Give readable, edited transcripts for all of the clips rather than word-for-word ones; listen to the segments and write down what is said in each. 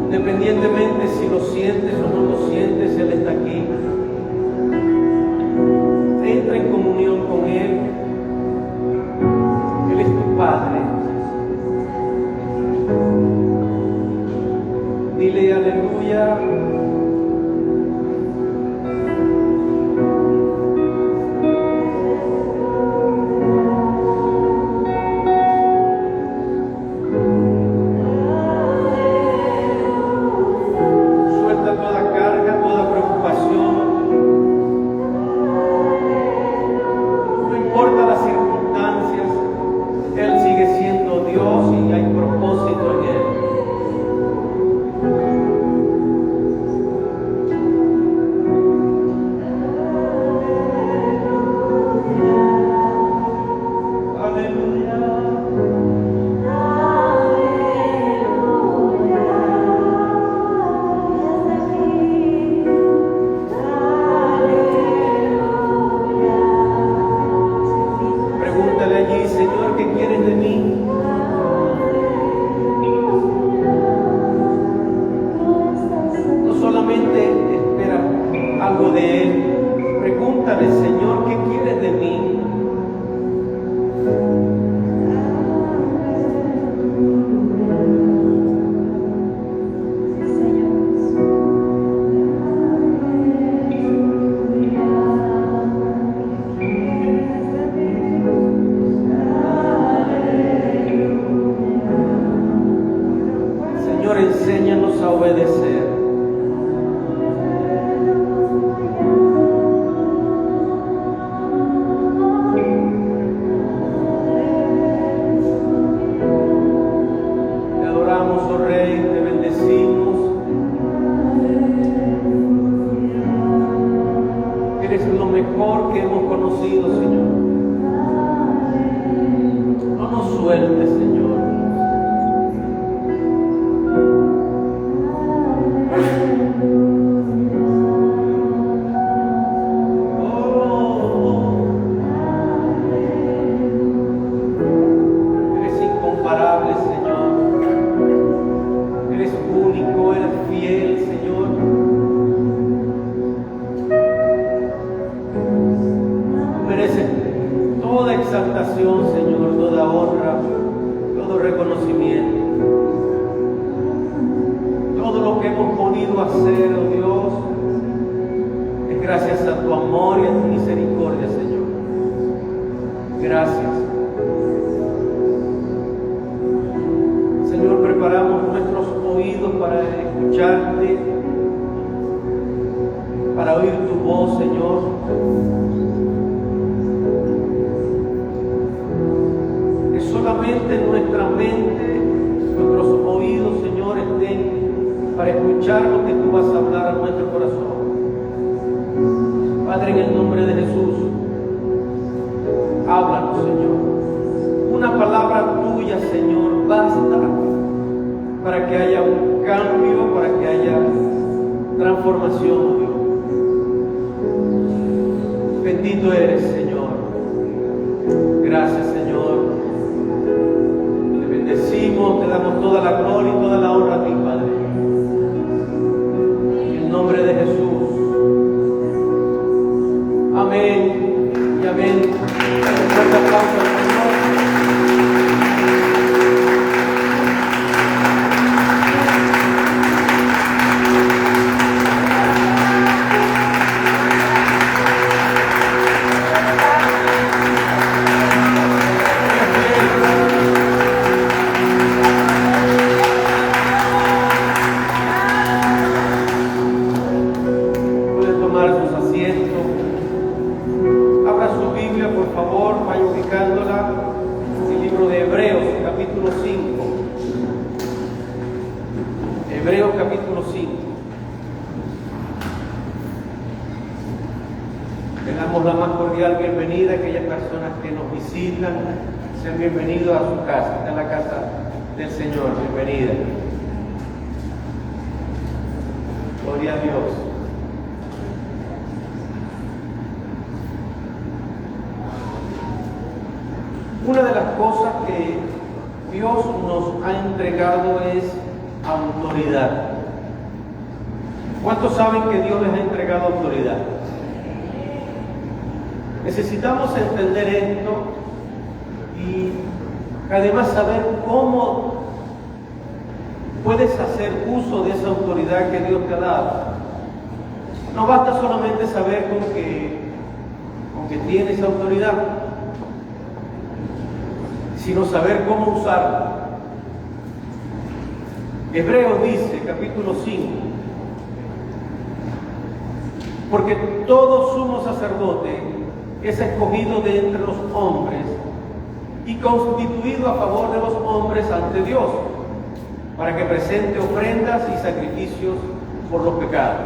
Independientemente si lo sientes o no lo sientes, Él está aquí. Entra en comunión con Él. Él es tu Padre. Dile aleluya. Enséñanos a obedecer. Te adoramos, oh Rey, te bendecimos. Eres lo mejor que hemos conocido, Señor. No nos sueltes, Señor. Señor, toda honra, todo reconocimiento, todo lo que hemos podido hacer, oh Dios, es gracias a tu amor y a tu misericordia, Señor. Gracias. Señor, preparamos nuestros oídos para escucharte, para oír tu voz, Señor. Solamente nuestra mente, nuestros oídos, Señor, estén para escuchar lo que tú vas a hablar a nuestro corazón. Padre, en el nombre de Jesús, háblanos, Señor. Una palabra tuya, Señor, basta para que haya un cambio, para que haya transformación, Dios. Bendito eres, Señor. Gracias, Señor. Te damos toda la gloria y toda la honra a ti, Padre. En el nombre de Jesús. Amén y amén. Un fuerte aplauso al Señor. capítulo 5. Le damos la más cordial bienvenida a aquellas personas que nos visitan. Sean bienvenidos a su casa. Esta es la casa del Señor. Bienvenida. Gloria a Dios. Una de las cosas que Dios nos ha entregado es autoridad. ¿Cuántos saben que Dios les ha entregado autoridad? Necesitamos entender esto y además saber cómo puedes hacer uso de esa autoridad que Dios te ha dado. No basta solamente saber con que tienes autoridad, sino saber cómo usarla. Hebreos dice, capítulo 5, porque todo sumo sacerdote es escogido de entre los hombres y constituido a favor de los hombres ante Dios, para que presente ofrendas y sacrificios por los pecados.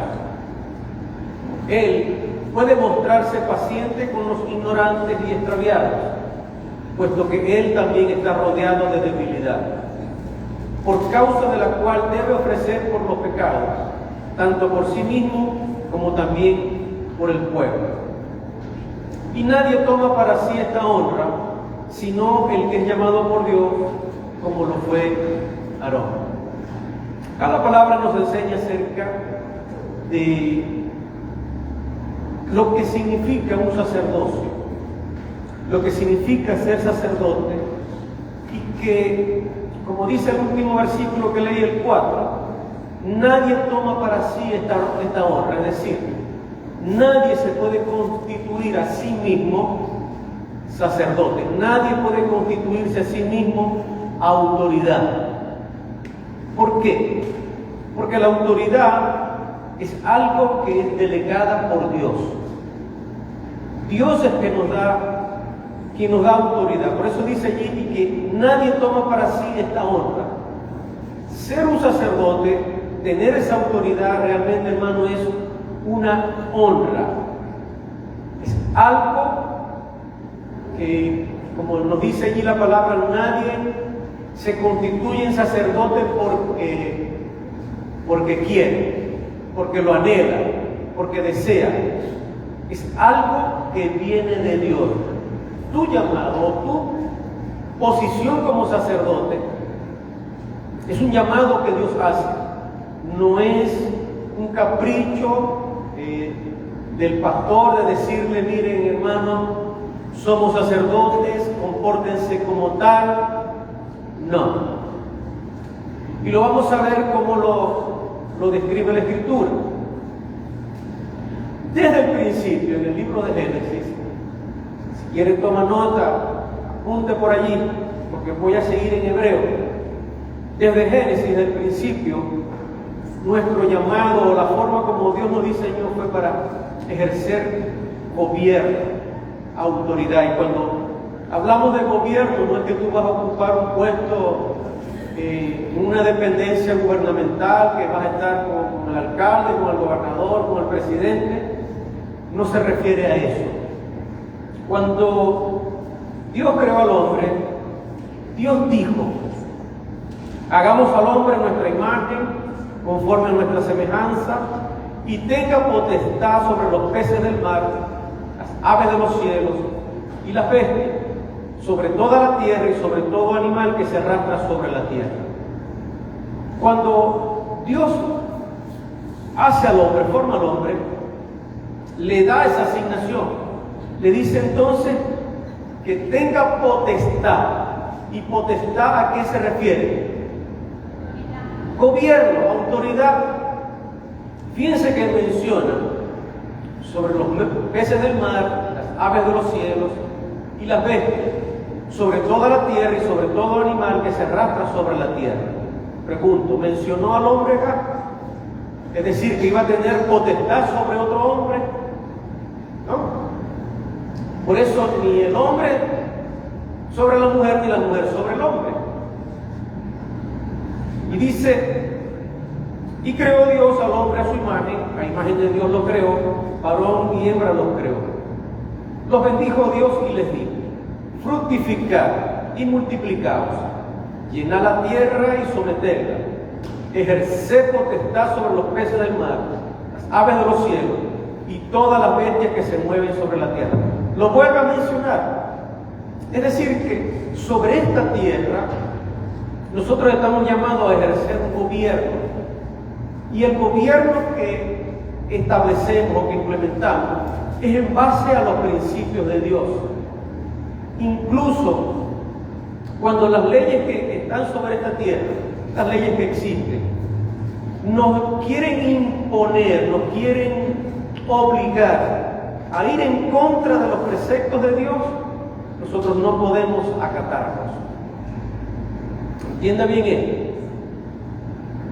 Él puede mostrarse paciente con los ignorantes y extraviados, puesto que Él también está rodeado de debilidad, por causa de la cual debe ofrecer por los pecados, tanto por sí mismo como también por el pueblo. Y nadie toma para sí esta honra, sino el que es llamado por Dios, como lo fue Aarón. Cada palabra nos enseña acerca de lo que significa un sacerdocio, lo que significa ser sacerdote, y que, como dice el último versículo que leí, el 4, nadie toma para sí esta honra, es decir, nadie se puede constituir a sí mismo sacerdote, nadie puede constituirse a sí mismo autoridad. ¿Por qué? Porque la autoridad es algo que es delegada por Dios. Dios es quien nos da autoridad. Por eso dice allí que nadie toma para sí esta honra. Ser un sacerdote, tener esa autoridad realmente, hermano, es una honra. Es algo que, como nos dice allí la palabra, nadie se constituye en sacerdote porque quiere, porque lo anhela, porque desea. Es algo que viene de Dios. Tu llamado, tu posición como sacerdote, es un llamado que Dios hace. No es un capricho del pastor de decirle, miren hermano, somos sacerdotes, compórtense como tal. No. Y lo vamos a ver cómo lo describe la Escritura. Desde el principio, en el libro de Génesis, si quieren tomar nota, apunte por allí, porque voy a seguir en hebreo. Desde Génesis, del principio, nuestro llamado, la forma como Dios nos diseñó fue para ejercer gobierno, autoridad. Y cuando hablamos de gobierno, no es que tú vas a ocupar un puesto en una dependencia gubernamental, que vas a estar con el alcalde, con el gobernador, con el presidente. No se refiere a eso. Cuando Dios creó al hombre, Dios dijo, hagamos al hombre a nuestra imagen, conforme a nuestra semejanza, y tenga potestad sobre los peces del mar, las aves de los cielos y las bestias, sobre toda la tierra y sobre todo animal que se arrastra sobre la tierra. Cuando Dios hace al hombre, forma al hombre, le da esa asignación. Le dice entonces que tenga potestad. ¿Y potestad a qué se refiere? Gobierno, autoridad. Fíjense que menciona sobre los peces del mar, las aves de los cielos y las bestias, sobre toda la tierra y sobre todo animal que se arrastra sobre la tierra. Pregunto, ¿mencionó al hombre acá? Es decir, que iba a tener potestad sobre otro hombre. ¿No? Por eso ni el hombre sobre la mujer, ni la mujer sobre el hombre. Y dice, Y creó Dios al hombre a su imagen, a imagen de Dios lo creó, varón y hembra los creó. Los bendijo Dios y les dijo: fructificad y multiplicaos, llenad la tierra y sometedla, ejerced potestad sobre los peces del mar, las aves de los cielos y todas las bestias que se mueven sobre la tierra. Lo vuelvo a mencionar. Es decir, que sobre esta tierra nosotros estamos llamados a ejercer un gobierno. Y el gobierno que establecemos o que implementamos es en base a los principios de Dios. Incluso cuando las leyes que están sobre esta tierra, las leyes que existen, nos quieren imponer, nos quieren obligar a ir en contra de los preceptos de Dios, nosotros no podemos acatarlos. Entienda bien esto.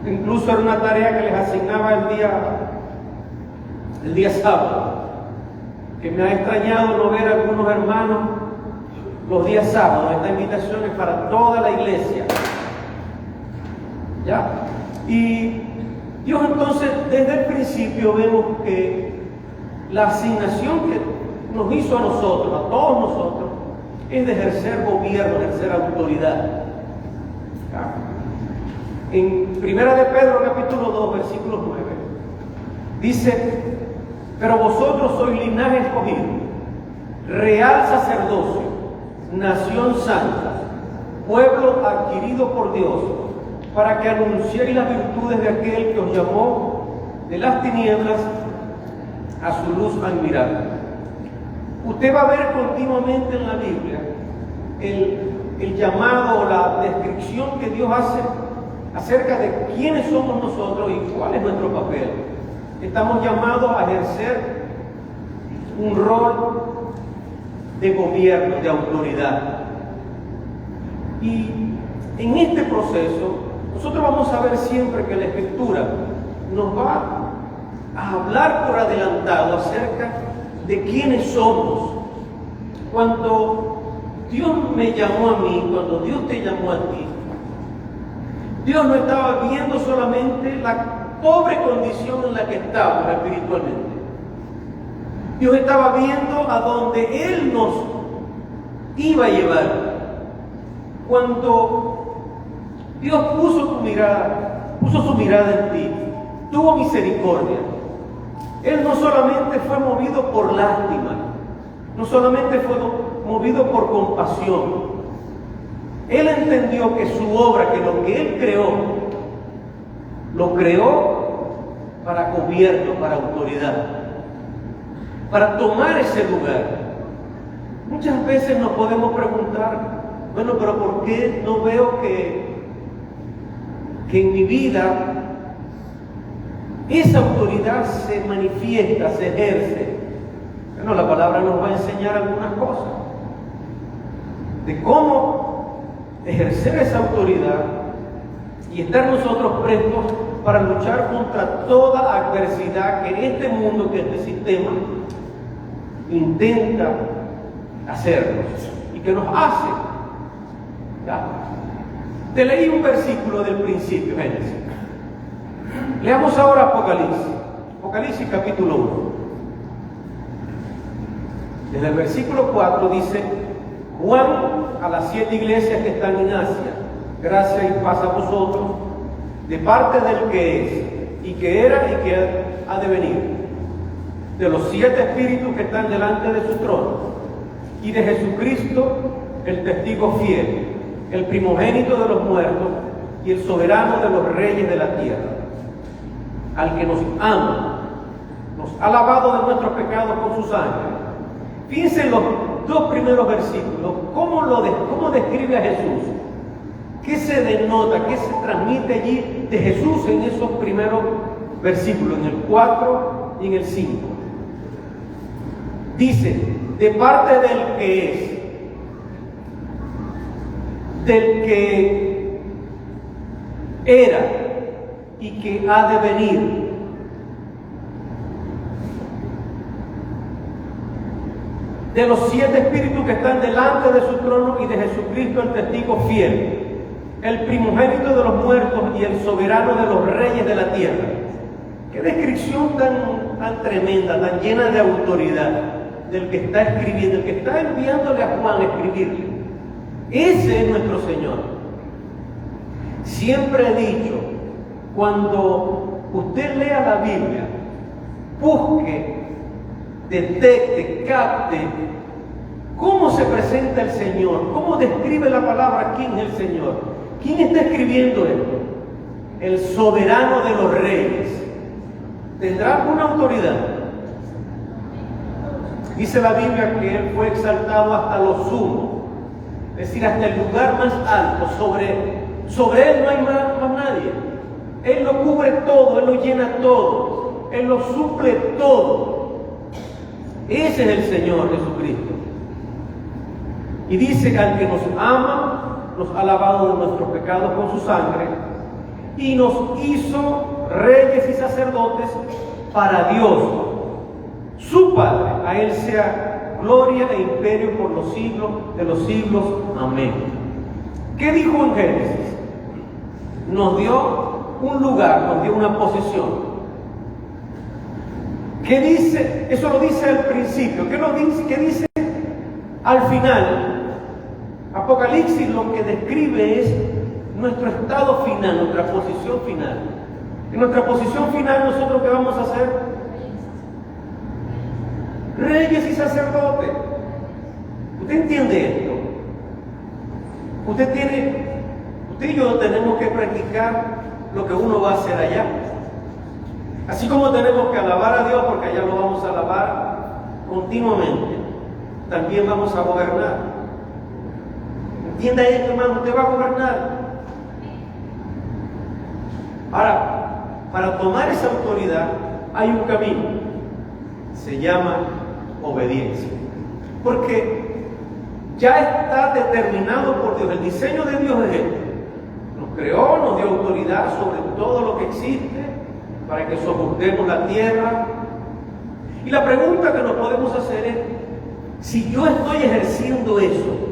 Incluso era una tarea que les asignaba el día sábado, que me ha extrañado no ver a algunos hermanos los días sábados. Esta invitación es para toda la iglesia. ¿Ya? Y Dios entonces, desde el principio vemos que la asignación que nos hizo a nosotros, a todos nosotros, es de ejercer gobierno, de ejercer autoridad. ¿Ya? En Primera de Pedro, capítulo 2, versículo 9, dice: pero vosotros sois linaje escogido, real sacerdocio, nación santa, pueblo adquirido por Dios, para que anunciéis las virtudes de aquel que os llamó de las tinieblas a su luz admirable. Usted va a ver continuamente en la Biblia el llamado o la descripción que Dios hace acerca de quiénes somos nosotros y cuál es nuestro papel. Estamos llamados a ejercer un rol de gobierno, de autoridad. Y en este proceso, nosotros vamos a ver siempre que la Escritura nos va a hablar por adelantado acerca de quiénes somos. Cuando Dios me llamó a mí, cuando Dios te llamó a ti, Dios no estaba viendo solamente la pobre condición en la que estábamos espiritualmente. Dios estaba viendo a donde Él nos iba a llevar. Cuando Dios puso su mirada en ti, tuvo misericordia. Él no solamente fue movido por lástima, no solamente fue movido por compasión. Él entendió que su obra, que lo que Él creó, lo creó para gobierno, para autoridad, para tomar ese lugar. Muchas veces nos podemos preguntar: bueno, pero ¿por qué no veo que en mi vida esa autoridad se manifiesta, se ejerce? Bueno, la palabra nos va a enseñar algunas cosas de cómo ejercer esa autoridad y estar nosotros prestos para luchar contra toda adversidad que este mundo, que este sistema intenta hacernos y que nos hace. ¿Ya? Te leí un versículo del principio, Génesis. Leamos ahora Apocalipsis capítulo 1. Desde el versículo 4 dice: Juan, a las 7 iglesias que están en Asia, gracia y paz a vosotros, de parte del que es, y que era, y que ha de venir, de los 7 espíritus que están delante de su trono, y de Jesucristo, el testigo fiel, el primogénito de los muertos, y el soberano de los reyes de la tierra, al que nos ama, nos ha lavado de nuestros pecados con su sangre. Fíjense en los 2 primeros versículos, cómo describe a Jesús, qué se denota, qué se transmite allí de Jesús en esos primeros versículos, en el 4 y en el 5. Dice: de parte del que es, del que era y que ha de venir, de los 7 espíritus que están delante de su trono y de Jesucristo, el testigo fiel, el primogénito de los muertos y el soberano de los reyes de la tierra. Qué descripción tan tremenda, tan llena de autoridad del que está escribiendo, el que está enviándole a Juan a escribirle. Ese es nuestro Señor. Siempre he dicho, cuando usted lea la Biblia, busque, detecte, capte cómo se presenta el Señor, cómo describe la palabra quién es el Señor. ¿Quién está escribiendo esto? El soberano de los reyes. ¿Tendrá alguna autoridad? Dice la Biblia que Él fue exaltado hasta lo sumo, es decir, hasta el lugar más alto. Sobre Él no hay más nadie. Él lo cubre todo, Él lo llena todo, Él lo suple todo. Ese es el Señor Jesucristo. Y dice que al que nos ama, nos ha lavado de nuestros pecados con su sangre y nos hizo reyes y sacerdotes para Dios, su Padre. A Él sea gloria e imperio por los siglos de los siglos. Amén. ¿Qué dijo en Génesis? Nos dio un lugar, nos dio una posición. ¿Qué dice? Eso lo dice al principio. ¿Qué dice al final? Apocalipsis lo que describe es nuestro estado final, nuestra posición final. En nuestra posición final, ¿nosotros qué vamos a hacer? Reyes y sacerdotes. ¿Usted entiende esto? Usted y yo tenemos que practicar lo que uno va a hacer allá. Así como tenemos que alabar a Dios, porque allá lo vamos a alabar continuamente, también vamos a gobernar. Entienda esto, hermano, usted va a gobernar. Ahora, para tomar esa autoridad hay un camino. Se llama obediencia. Porque ya está determinado por Dios. El diseño de Dios es este. Nos creó, nos dio autoridad sobre todo lo que existe para que sojuzguemos la tierra. Y la pregunta que nos podemos hacer es, si yo estoy ejerciendo eso,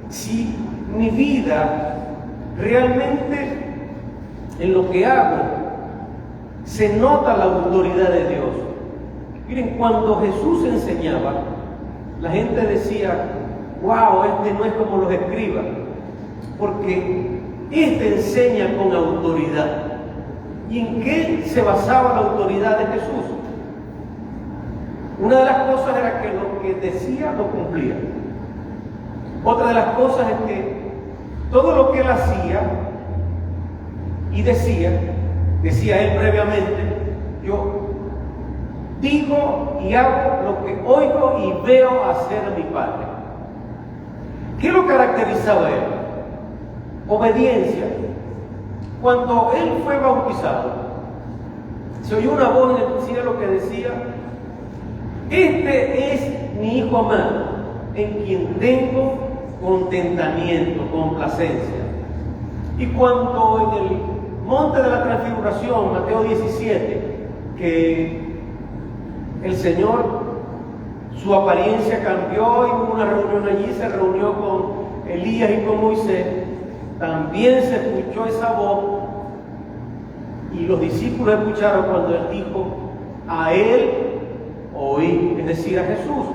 si mi vida realmente en lo que hago se nota la autoridad de Dios. Miren, cuando Jesús enseñaba, la gente decía, wow, este no es como los escribas, porque este enseña con autoridad. ¿Y en qué se basaba la autoridad de Jesús? Una de las cosas era que lo que decía lo cumplía. Otra de las cosas es que todo lo que él hacía y decía él previamente, yo digo y hago lo que oigo y veo hacer a mi Padre. ¿Qué lo caracterizaba a él? Obediencia. Cuando él fue bautizado, se oyó una voz en el cielo que decía, este es mi Hijo amado, en quien tengo contentamiento, complacencia. Y cuando en el monte de la transfiguración, Mateo 17, que el Señor, su apariencia cambió y hubo una reunión allí, se reunió con Elías y con Moisés, también se escuchó esa voz y los discípulos escucharon cuando él dijo, a él oí, es decir, a Jesús,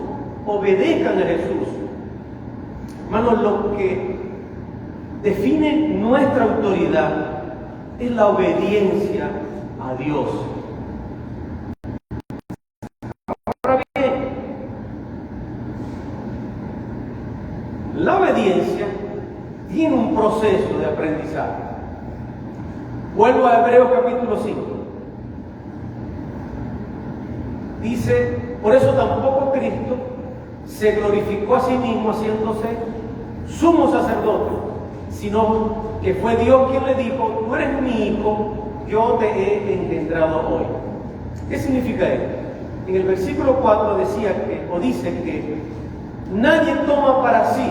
obedezcan a Jesús. Hermanos, lo que define nuestra autoridad es la obediencia a Dios. Ahora bien, la obediencia tiene un proceso de aprendizaje. Vuelvo a Hebreos capítulo 5. Dice, por eso tampoco Cristo se glorificó a sí mismo haciéndose sumo sacerdote, sino que fue Dios quien le dijo, tú eres mi hijo, yo te he engendrado hoy. ¿Qué significa esto? En el versículo 4 dice que nadie toma para sí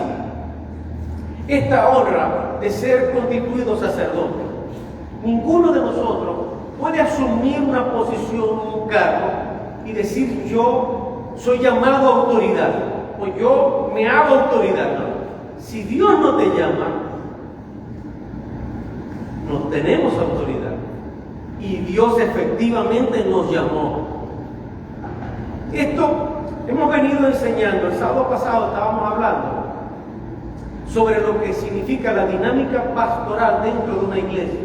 esta honra de ser constituido sacerdote. Ninguno de nosotros puede asumir una posición, un cargo y decir yo soy llamado a autoridad o yo me hago autoridad. No. Si Dios no te llama, no tenemos autoridad. Y Dios efectivamente nos llamó. Esto hemos venido enseñando. El sábado pasado estábamos hablando sobre lo que significa la dinámica pastoral dentro de una iglesia.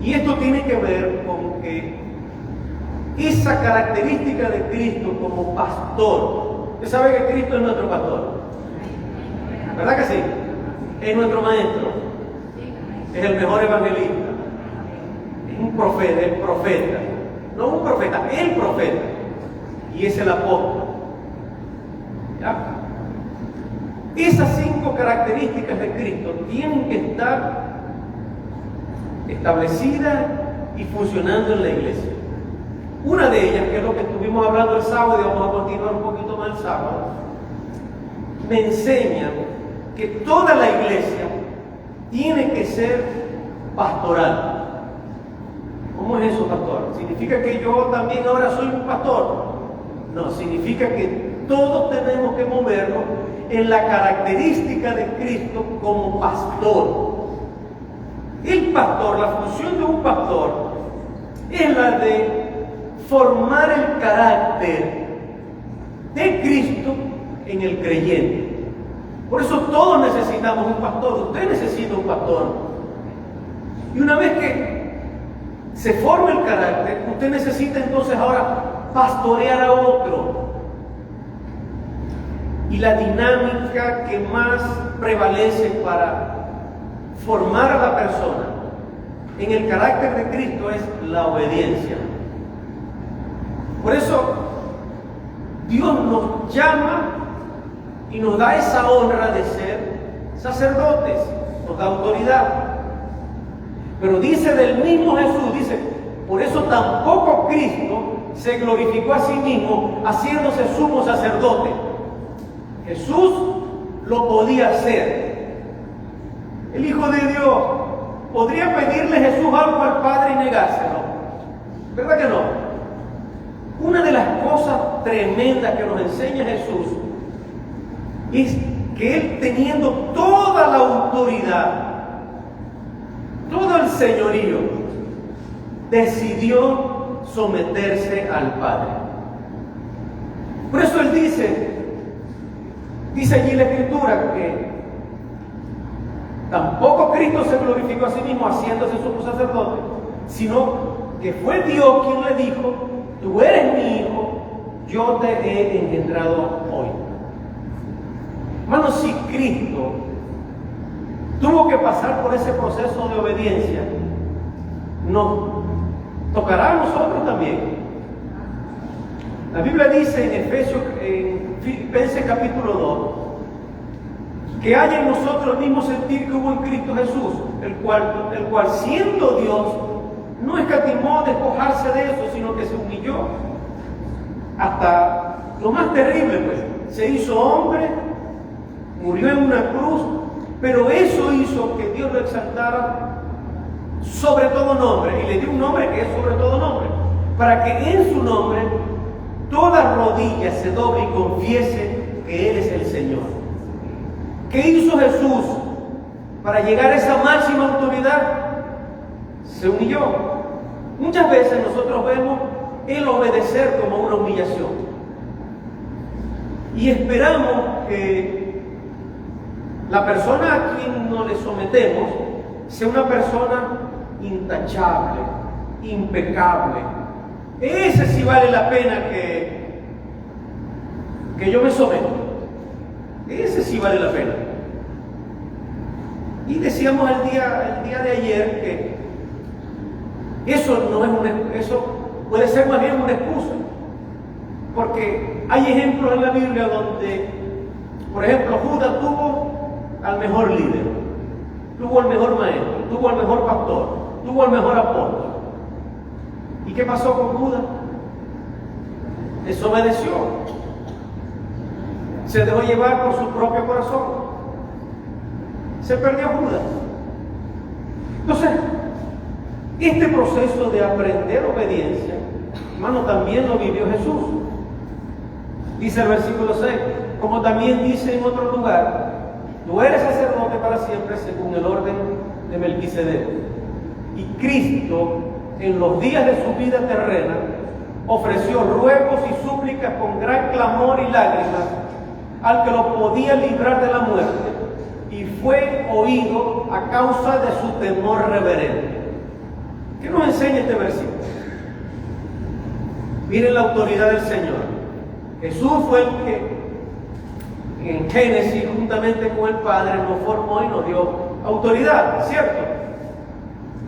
Y esto tiene que ver con que esa característica de Cristo como pastor. Usted sabe que Cristo es nuestro pastor, ¿verdad que sí? Es nuestro maestro, es el mejor evangelista, es un profeta, el profeta, no un profeta, el profeta, y es el apóstol. ¿Ya? Esas 5 características de Cristo tienen que estar establecidas y funcionando en la iglesia. Una de ellas, que es lo que estuvimos hablando el sábado y vamos a continuar un poquito más el sábado, me enseña que toda la iglesia tiene que ser pastoral. ¿Cómo es eso, pastor? ¿Significa que yo también ahora soy un pastor? No, significa que todos tenemos que movernos en la característica de Cristo como pastor. El pastor, la función de un pastor es la de formar el carácter de Cristo en el creyente. Por eso todos necesitamos un pastor. Usted necesita un pastor. Y una vez que se forma el carácter, usted necesita entonces ahora pastorear a otro. Y la dinámica que más prevalece para formar a la persona en el carácter de Cristo es la obediencia. Por eso Dios nos llama y nos da esa honra de ser sacerdotes, nos da autoridad. Pero dice del mismo Jesús, dice, por eso tampoco Cristo se glorificó a sí mismo haciéndose sumo sacerdote. Jesús lo podía hacer. El Hijo de Dios, ¿podría pedirle Jesús algo al Padre y negárselo? ¿Verdad que no? Una de las cosas tremendas que nos enseña Jesús es que Él, teniendo toda la autoridad, todo el señorío, decidió someterse al Padre. Por eso Él dice allí la Escritura que tampoco Cristo se glorificó a sí mismo haciéndose sumo sacerdote, sino que fue Dios quien le dijo: tú eres mi hijo, yo te he engendrado hoy. Hermanos, si Cristo tuvo que pasar por ese proceso de obediencia, nos tocará a nosotros también. La Biblia dice en Filipenses capítulo 2 que hay en nosotros el mismo sentir que hubo en Cristo Jesús, el cual siendo Dios no escatimó despojarse de eso, sino que se humilló hasta lo más terrible, pues se hizo hombre, murió en una cruz, pero eso hizo que Dios lo exaltara sobre todo nombre, y le dio un nombre que es sobre todo nombre, para que en su nombre toda rodilla se doble y confiese que Él es el Señor. ¿Qué hizo Jesús para llegar a esa máxima autoridad? Se humilló. Muchas veces nosotros vemos el obedecer como una humillación y esperamos que la persona a quien nos le sometemos sea una persona intachable, impecable. Ese sí vale la pena que yo me someto. Ese sí vale la pena. Y decíamos el día de ayer que eso puede ser más bien una excusa, porque hay ejemplos en la Biblia donde, por ejemplo, Judas tuvo al mejor líder, tuvo al mejor maestro, tuvo al mejor pastor, tuvo al mejor apóstol. ¿Y qué pasó con Judas? Desobedeció, se dejó llevar por su propio corazón, se perdió Judas. Entonces, este proceso de aprender obediencia, hermano, también lo vivió Jesús. Dice el versículo 6, como también dice en otro lugar: tú eres sacerdote para siempre según el orden de Melquisedec. Y Cristo, en los días de su vida terrena, ofreció ruegos y súplicas con gran clamor y lágrimas al que lo podía librar de la muerte, y fue oído a causa de su temor reverente. ¿Qué nos enseña este versículo? Miren la autoridad del Señor. Jesús fue el que en Génesis, juntamente con el Padre, nos formó y nos dio autoridad, ¿cierto?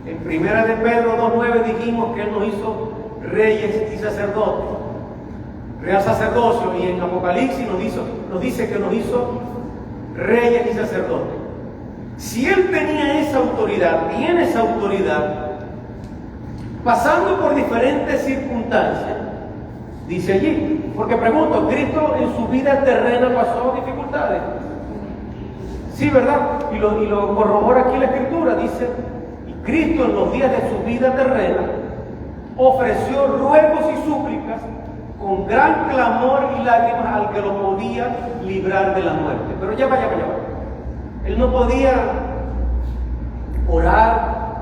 En Primera de Pedro 2:9 dijimos que Él nos hizo reyes y sacerdotes, real sacerdocio, y en Apocalipsis nos dice que nos hizo reyes y sacerdotes. Si Él tenía esa autoridad, tiene esa autoridad, pasando por diferentes circunstancias, dice allí, porque pregunto, ¿Cristo en su vida terrena pasó dificultades? Sí, ¿verdad? Y lo corrobora aquí la Escritura, dice, y Cristo en los días de su vida terrena ofreció ruegos y súplicas con gran clamor y lágrimas al que lo podía librar de la muerte. Pero ya va. Él no podía orar,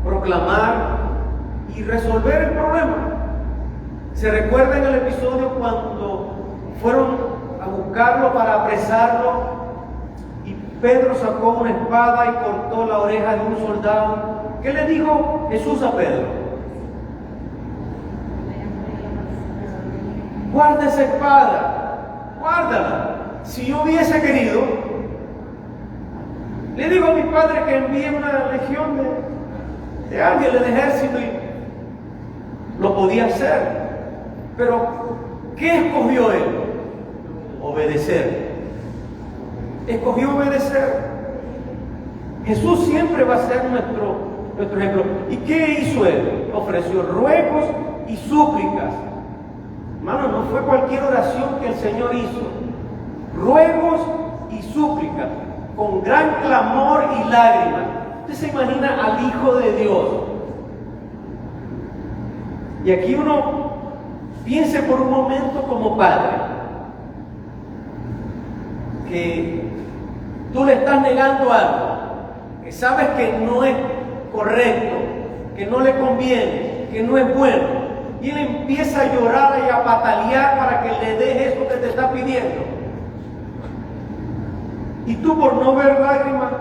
proclamar y resolver el problema. ¿Se recuerda en el episodio cuando fueron a buscarlo para apresarlo y Pedro sacó una espada y cortó la oreja de un soldado? ¿Qué le dijo Jesús a Pedro? Guarda esa espada, guárdala. Si yo hubiese querido, le digo a mi padre que envíe una legión de alguien del ejército, y lo podía hacer. Pero, ¿qué escogió él? Obedecer. Escogió obedecer. Jesús siempre va a ser nuestro ejemplo. ¿Y qué hizo él? Ofreció ruegos y súplicas. Hermano, no fue cualquier oración que el Señor hizo. Ruegos y súplicas, con gran clamor y lágrimas. Usted se imagina al Hijo de Dios. Y aquí uno piense por un momento como padre, que tú le estás negando algo, que sabes que no es correcto, que no le conviene, que no es bueno, y él empieza a llorar y a patalear para que le des eso que te está pidiendo. Y tú, por no ver lágrimas,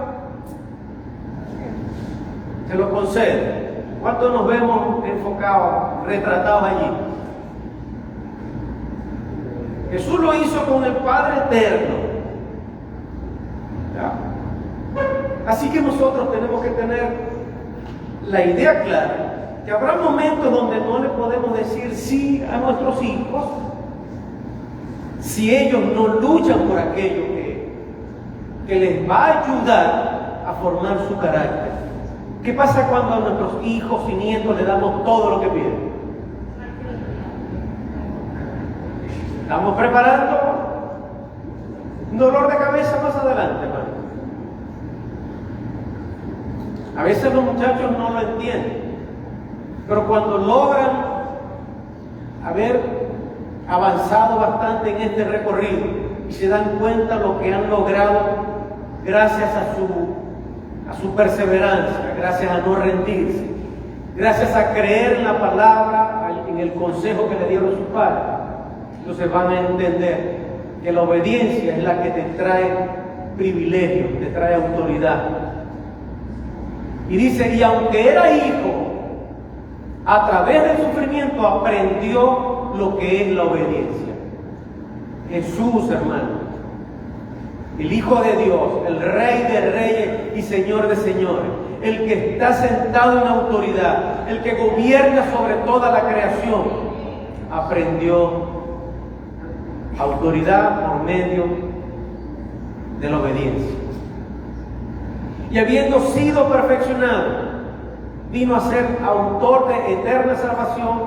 te lo concede. ¿Cuántos nos vemos enfocados, retratados allí? Jesús lo hizo con el Padre eterno. ¿Ya? Así que nosotros tenemos que tener la idea clara, que habrá momentos donde no le podemos decir sí a nuestros hijos si ellos no luchan por aquello que les va a ayudar a formar su carácter. ¿Qué pasa cuando a nuestros hijos y nietos le damos todo lo que piden? Estamos preparando un dolor de cabeza más adelante, hermano. A veces los muchachos no lo entienden, pero cuando logran haber avanzado bastante en este recorrido y se dan cuenta lo que han logrado gracias a su perseverancia, gracias a no rendirse, gracias a creer en la palabra, en el consejo que le dieron sus padres, entonces van a entender que la obediencia es la que te trae privilegio, te trae autoridad. Y dice, y aunque era hijo, a través del sufrimiento aprendió lo que es la obediencia. Jesús, hermano, el Hijo de Dios, el Rey de reyes y Señor de señores, el que está sentado en autoridad, el que gobierna sobre toda la creación, aprendió autoridad por medio de la obediencia. Y habiendo sido perfeccionado, vino a ser autor de eterna salvación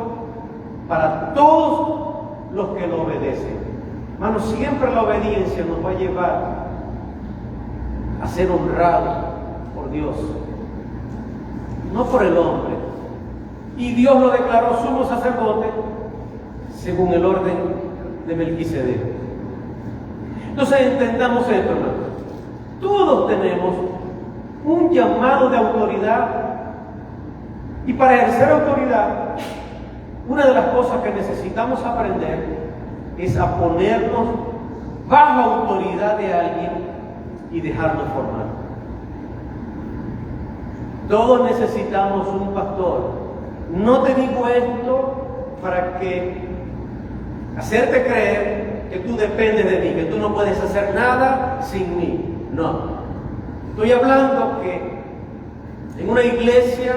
para todos los que lo obedecen. Hermano, siempre la obediencia nos va a llevar a ser honrados por Dios, no por el hombre. Y Dios lo declaró sumo sacerdote según el orden de Melquisedec. Entonces entendamos esto, hermano. Todos tenemos un llamado de autoridad. Y para ejercer autoridad, una de las cosas que necesitamos aprender es a ponernos bajo autoridad de alguien y dejarnos formar. Todos necesitamos un pastor. No te digo esto para hacerte creer que tú dependes de mí, que tú no puedes hacer nada sin mí. No. Estoy hablando que en una iglesia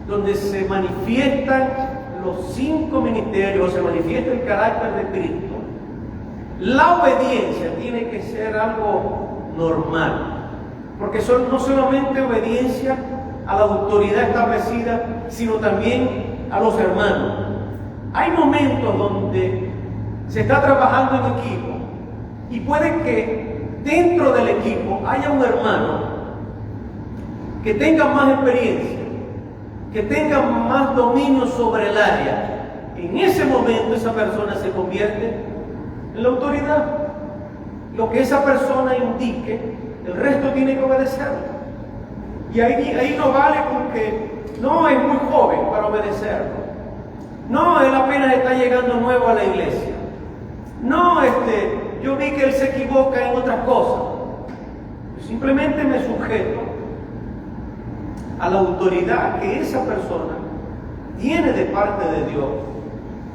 donde se manifiestan los 5 ministerios, se manifiesta el carácter de Cristo, la obediencia tiene que ser algo normal. Porque no solamente obediencia a la autoridad establecida, sino también a los hermanos. Hay momentos donde se está trabajando en equipo y puede que dentro del equipo haya un hermano que tenga más experiencia, que tenga más dominio sobre el área. En ese momento esa persona se convierte en la autoridad. Lo que esa persona indique, el resto tiene que obedecerlo. Y ahí no vale con que no es muy joven para obedecerlo. No, él apenas está llegando nuevo a la iglesia. No, yo vi que él se equivoca en otras cosas. Yo simplemente me sujeto a la autoridad que esa persona tiene de parte de Dios.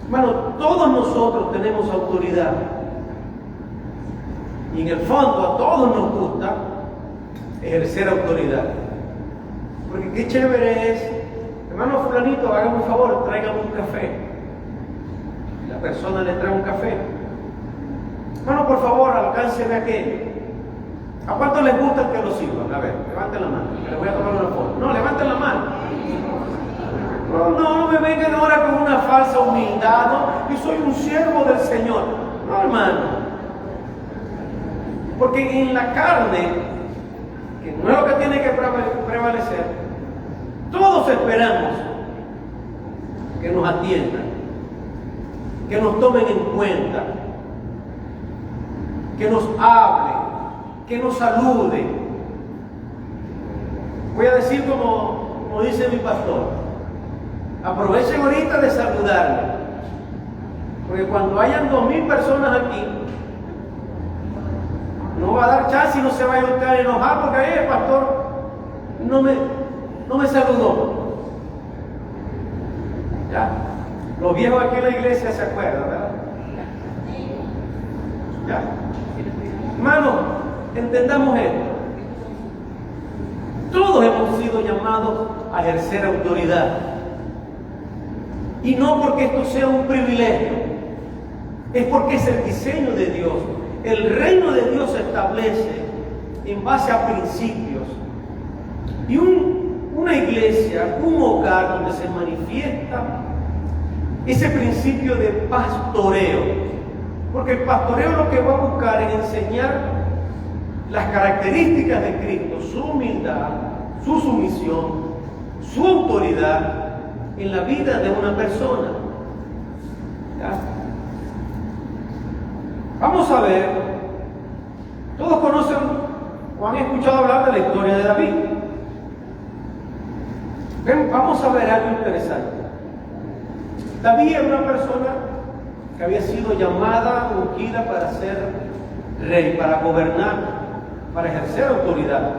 Hermano, todos nosotros tenemos autoridad. Y en el fondo a todos nos gusta ejercer autoridad. Porque qué chévere es, hermano fulanito, hágame un favor, tráigame un café. La persona le trae un café. Hermano, por favor, alcánceme aquello. ¿A cuánto les gusta que lo sirvan? A ver, levanten la mano, les voy a tomar una foto. No, levanten la mano. No me vengan ahora con una falsa humildad, ¿no? Yo soy un siervo del Señor. No, hermano. Porque en la carne, que no es lo que tiene que prevalecer, todos esperamos que nos atiendan, que nos tomen en cuenta, que nos hablen, que nos saluden. Voy a decir como dice mi pastor, aprovechen ahorita de saludarme, porque cuando hayan 2000 personas aquí, no va a dar chance y no se va a enojar porque el pastor no me saludó. Ya, los viejos aquí en la iglesia se acuerdan, ¿verdad? Ya, hermano, entendamos esto. Todos hemos sido llamados a ejercer autoridad. Y no porque esto sea un privilegio, es porque es el diseño de Dios. El reino de Dios se establece en base a principios. Y una iglesia, un hogar donde se manifiesta ese principio de pastoreo. Porque el pastoreo lo que va a buscar es enseñar las características de Cristo, su humildad, su sumisión, su autoridad en la vida de una persona. ¿Ya? Vamos a ver, todos conocen o han escuchado hablar de la historia de David. Vamos a ver algo interesante. David era una persona que había sido llamada, ungida para ser rey, para gobernar, para ejercer autoridad.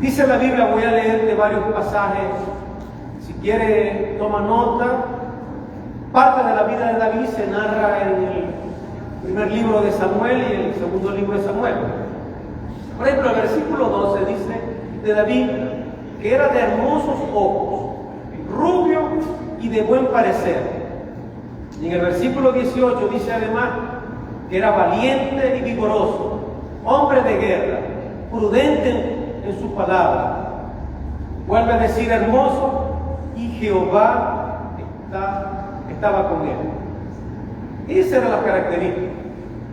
Dice la Biblia, voy a leerte varios pasajes, si quiere toma nota. Parte de la vida de David se narra en el primer libro de Samuel y el segundo libro de Samuel. Por ejemplo, el versículo 12 dice de David que era de hermosos ojos, rubio y de buen parecer. Y en el versículo 18 dice además que era valiente y vigoroso, hombre de guerra, prudente en su palabra. Vuelve a decir hermoso, y Jehová estaba con él. Esas eran las características.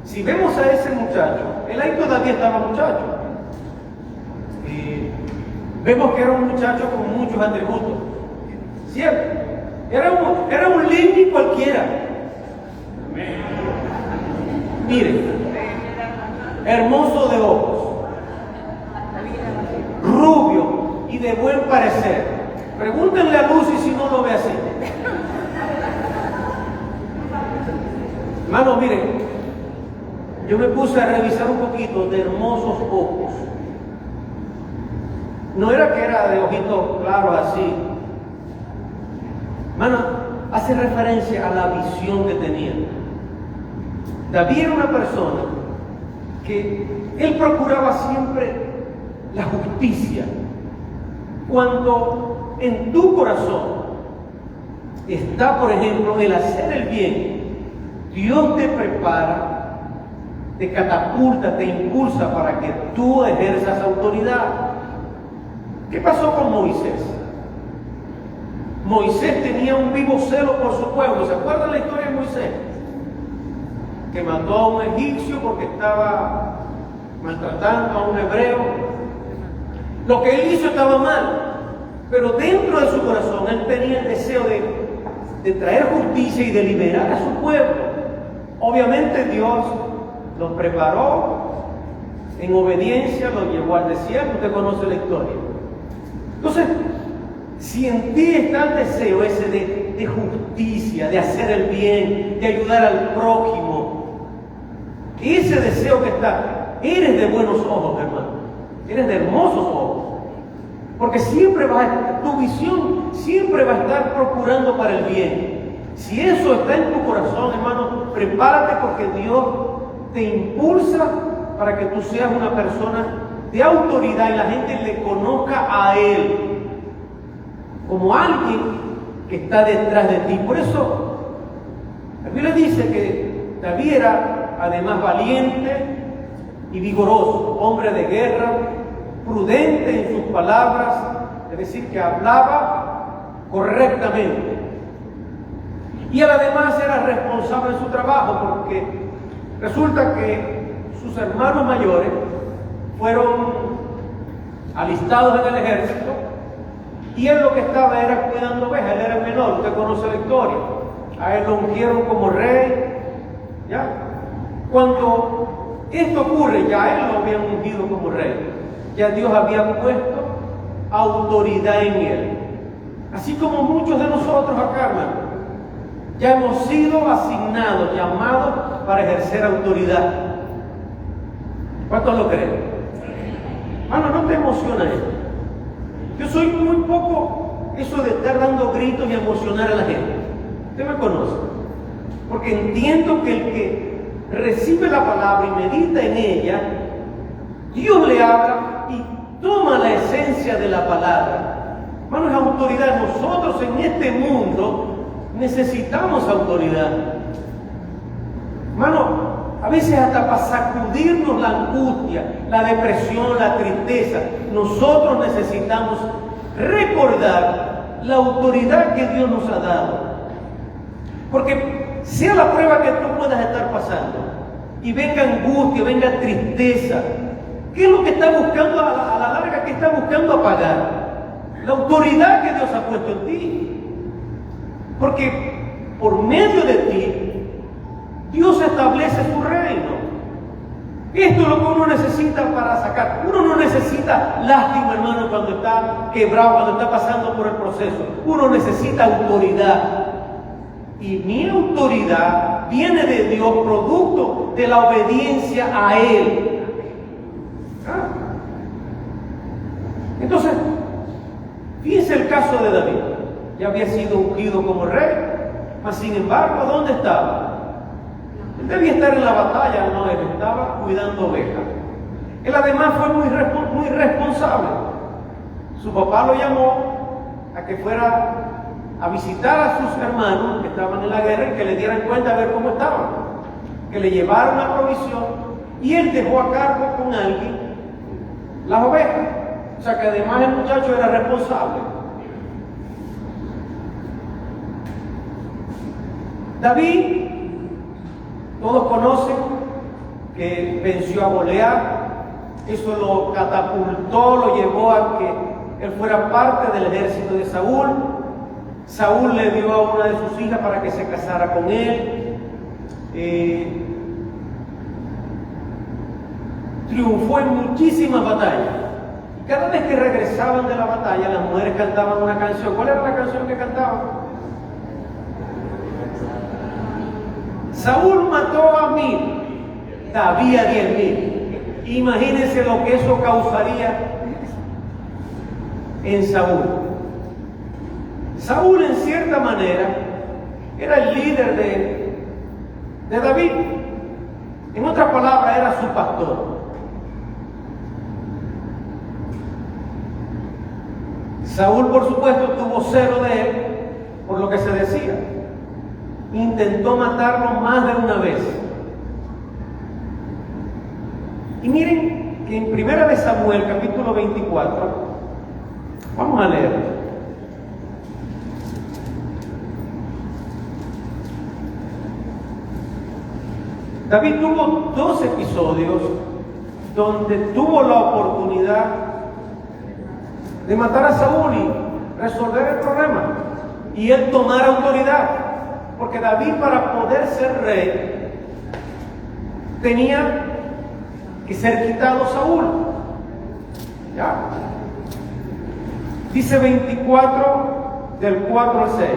Si vemos a ese muchacho, él ahí todavía estaba muchacho. Vemos que era un muchacho con muchos atributos. ¿Cierto? Era un limpio cualquiera. Miren, hermoso de ojos, y de buen parecer. Pregúntenle a Lucy si no lo ve así. Hermano, miren, yo me puse a revisar un poquito de hermosos ojos. No era que era de ojitos claros así. Hermano, hace referencia a la visión que tenía. David era una persona que él procuraba siempre la justicia. Cuando en tu corazón está, por ejemplo, el hacer el bien, Dios te prepara, te catapulta, te impulsa para que tú ejerzas autoridad. ¿Qué pasó con Moisés? Moisés tenía un vivo celo por su pueblo. ¿Se acuerdan la historia de Moisés? Que mató a un egipcio porque estaba maltratando a un hebreo. Lo que él hizo estaba mal, pero dentro de su corazón él tenía el deseo de traer justicia y de liberar a su pueblo. Obviamente Dios los preparó en obediencia, los llevó al desierto. Usted conoce la historia. Entonces, si en ti está el deseo ese de justicia, de hacer el bien, de ayudar al prójimo, ese deseo que está, eres de buenos ojos, hermano. Eres de hermosos ojos. Porque siempre tu visión siempre va a estar procurando para el bien. Si eso está en tu corazón, hermano, prepárate porque Dios te impulsa para que tú seas una persona de autoridad y la gente le conozca a Él como alguien que está detrás de ti. Por eso, la Biblia dice que David era además valiente y vigoroso, hombre de guerra, prudente en sus palabras, es decir, que hablaba correctamente. Y él además era responsable en su trabajo, porque resulta que sus hermanos mayores fueron alistados en el ejército y él lo que estaba era cuidando ovejas. Él era el menor, usted conoce la historia. A él lo ungieron como rey, ¿ya? Cuando esto ocurre, ya él lo habían ungido como rey. Ya Dios había puesto autoridad en él. Así como muchos de nosotros acá, hermano, ya hemos sido asignados, llamados para ejercer autoridad. ¿Cuántos lo creen? Hermano, ¿no te emociona esto? Yo soy muy poco eso de estar dando gritos y emocionar a la gente. Usted me conoce. Porque entiendo que el que recibe la palabra y medita en ella, Dios le habla y toma la esencia de la palabra. Hermano, es autoridad. Nosotros en este mundo necesitamos autoridad. Hermano, a veces hasta para sacudirnos la angustia, la depresión, la tristeza, nosotros necesitamos recordar la autoridad que Dios nos ha dado. Porque sea la prueba que tú puedas estar pasando y venga angustia, venga tristeza, ¿qué es lo que está buscando a la larga? ¿Qué está buscando apagar? La autoridad que Dios ha puesto en ti. Porque por medio de ti, Dios establece su reino. Esto es lo que uno necesita para sacar. Uno no necesita lástima, hermano, cuando está quebrado, cuando está pasando por el proceso. Uno necesita autoridad. Y mi autoridad viene de Dios, producto de la obediencia a Él. Entonces, fíjense el caso de David. Ya había sido ungido como rey, mas sin embargo, ¿dónde estaba? Él debía estar en la batalla, no, él estaba cuidando ovejas. Él además fue muy responsable. Su papá lo llamó a que fuera a visitar a sus hermanos que estaban en la guerra y que le dieran cuenta a ver cómo estaban, que le llevaron la provisión, y él dejó a cargo con alguien las ovejas. O sea que además el muchacho era responsable. David, todos conocen que venció a Goliat. Eso lo catapultó, lo llevó a que él fuera parte del ejército de Saúl. Saúl le dio a una de sus hijas para que se casara con él. Triunfó en muchísimas batallas. cada vez que regresaban de la batalla, las mujeres cantaban una canción. ¿Cuál era la canción que cantaban? Saúl mató a 1000, David a 10,000. Imagínense lo que eso causaría en Saúl. Saúl, en cierta manera, era el líder de David. En otras palabras, era su pastor. Saúl, por supuesto, tuvo celo de él por lo que se decía. Intentó matarlo más de una vez. Y miren que en 1 de Samuel, capítulo 24, vamos a leer. David tuvo 2 episodios donde tuvo la oportunidad de matar a Saúl y resolver el problema, y él tomar autoridad, porque David, para poder ser rey, tenía que ser quitado Saúl. ¿Ya? Dice 24 del 4 al 6.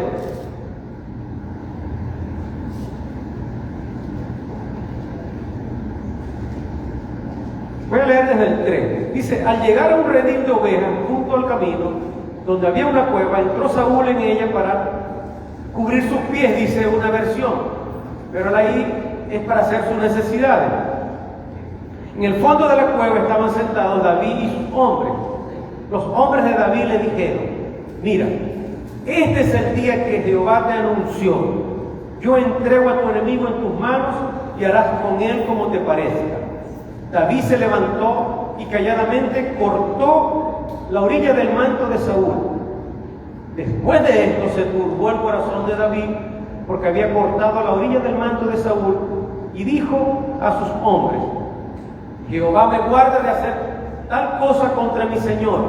Voy a leer desde el 3. Dice: al llegar a un redil de ovejas junto al camino, donde había una cueva, entró Saúl en ella para cubrir sus pies, dice una versión, pero ahí es para hacer sus necesidades. En el fondo de la cueva estaban sentados David y sus hombres. Los hombres de David le dijeron: mira, este es el día que Jehová te anunció. Yo entrego a tu enemigo en tus manos y harás con él como te parezca. David se levantó y calladamente cortó la orilla del manto de Saúl. Después de esto se turbó el corazón de David, porque había cortado la orilla del manto de Saúl, y dijo a sus hombres: Jehová me guarde de hacer tal cosa contra mi señor,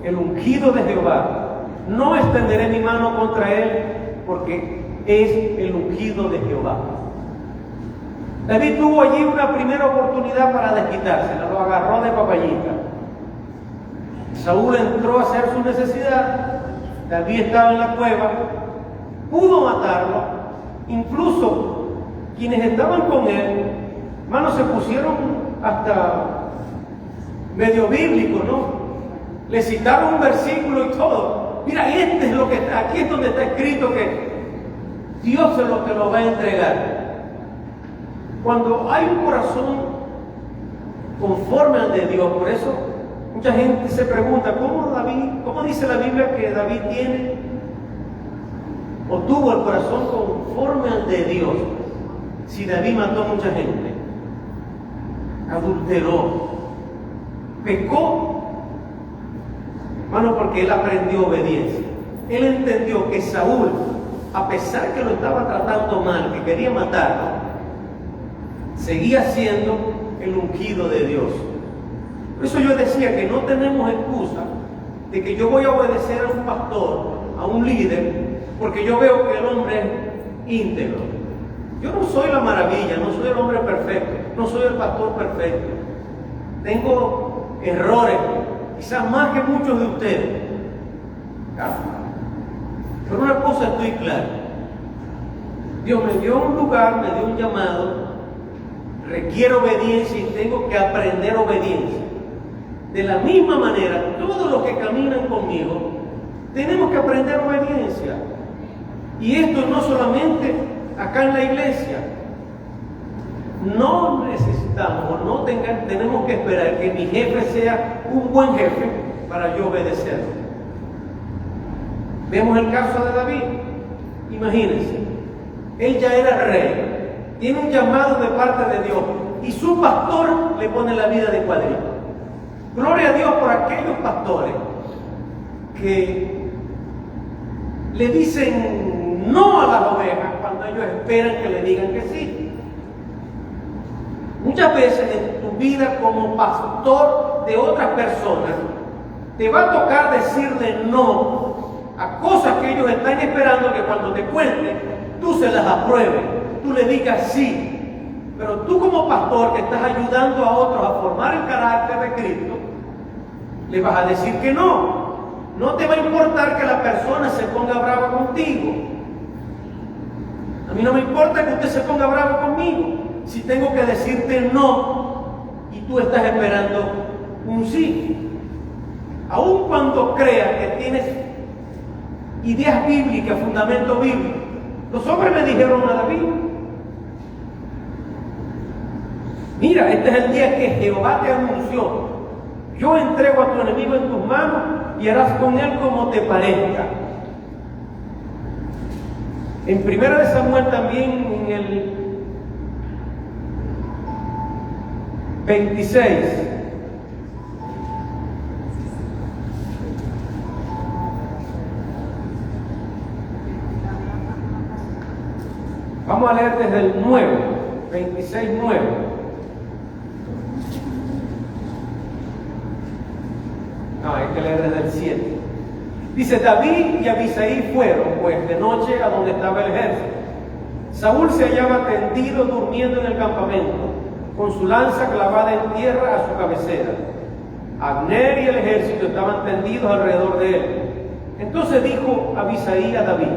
el ungido de Jehová. No extenderé mi mano contra él, porque es el ungido de Jehová. David tuvo allí una primera oportunidad para desquitársela, lo agarró de papayita. Saúl entró a hacer su necesidad, David estaba en la cueva, pudo matarlo, incluso quienes estaban con él, hermanos, se pusieron hasta medio bíblico, ¿no? Le citaron un versículo y todo. Mira, este es lo que está, aquí es donde está escrito que Dios te lo va a entregar. Cuando hay un corazón conforme al de Dios, por eso mucha gente se pregunta: ¿cómo dice la Biblia que David tiene o tuvo el corazón conforme al de Dios? Si David mató a mucha gente, adulteró, pecó, hermano, porque él aprendió obediencia. Él entendió que Saúl, a pesar que lo estaba tratando mal, que quería matarlo, seguía siendo el ungido de Dios. Por eso yo decía que no tenemos excusa de que yo voy a obedecer a un pastor, a un líder, porque yo veo que el hombre es íntegro. Yo no soy la maravilla, no soy el hombre perfecto, no soy el pastor perfecto. Tengo errores, quizás más que muchos de ustedes. Pero una cosa estoy claro: Dios me dio un lugar, me dio un llamado, requiere obediencia y tengo que aprender obediencia. De la misma manera, todos los que caminan conmigo tenemos que aprender obediencia. Y esto no solamente acá en la iglesia. No necesitamos o no tenemos que esperar que mi jefe sea un buen jefe para yo obedecerlo. Vemos el caso de David. Imagínense, él ya era rey, tiene un llamado de parte de Dios, y su pastor le pone la vida de cuadrito. Gloria a Dios por aquellos pastores que le dicen no a las ovejas cuando ellos esperan que le digan que sí. Muchas veces en tu vida como pastor de otras personas, te va a tocar decirle no a cosas que ellos están esperando que cuando te cuenten, tú se las apruebes, tú le digas sí. Pero tú como pastor que estás ayudando a otros a formar el carácter de Cristo, le vas a decir que no. No te va a importar que la persona se ponga brava contigo. A mí no me importa que usted se ponga bravo conmigo. Si tengo que decirte no y tú estás esperando un sí. Aun cuando creas que tienes ideas bíblicas, fundamento bíblico. Los hombres me dijeron a David: mira, este es el día que Jehová te anunció. Yo entrego a tu enemigo en tus manos y harás con él como te parezca. En 1 Samuel también, en el 26, vamos a leer desde el 9, 26, 9. No, hay que leer desde el 7. Dice: David y Abisai fueron pues de noche a donde estaba el ejército. Saúl se hallaba tendido durmiendo en el campamento, con su lanza clavada en tierra a su cabecera. Abner y el ejército estaban tendidos alrededor de él. Entonces dijo Abisai a David: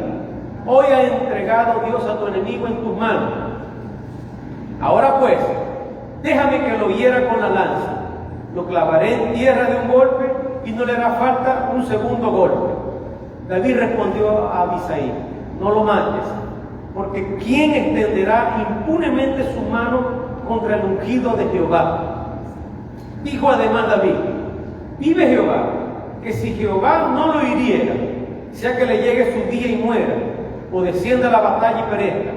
hoy ha entregado Dios a tu enemigo en tus manos. Ahora pues, déjame que lo hiera con la lanza. Lo clavaré en tierra de un golpe y no le hará falta un segundo golpe. David respondió a Abisai: no lo mates, porque ¿quién extenderá impunemente su mano contra el ungido de Jehová? Dijo además David: vive Jehová, que si Jehová no lo hiriera, sea que le llegue su día y muera, o descienda a la batalla y perezca,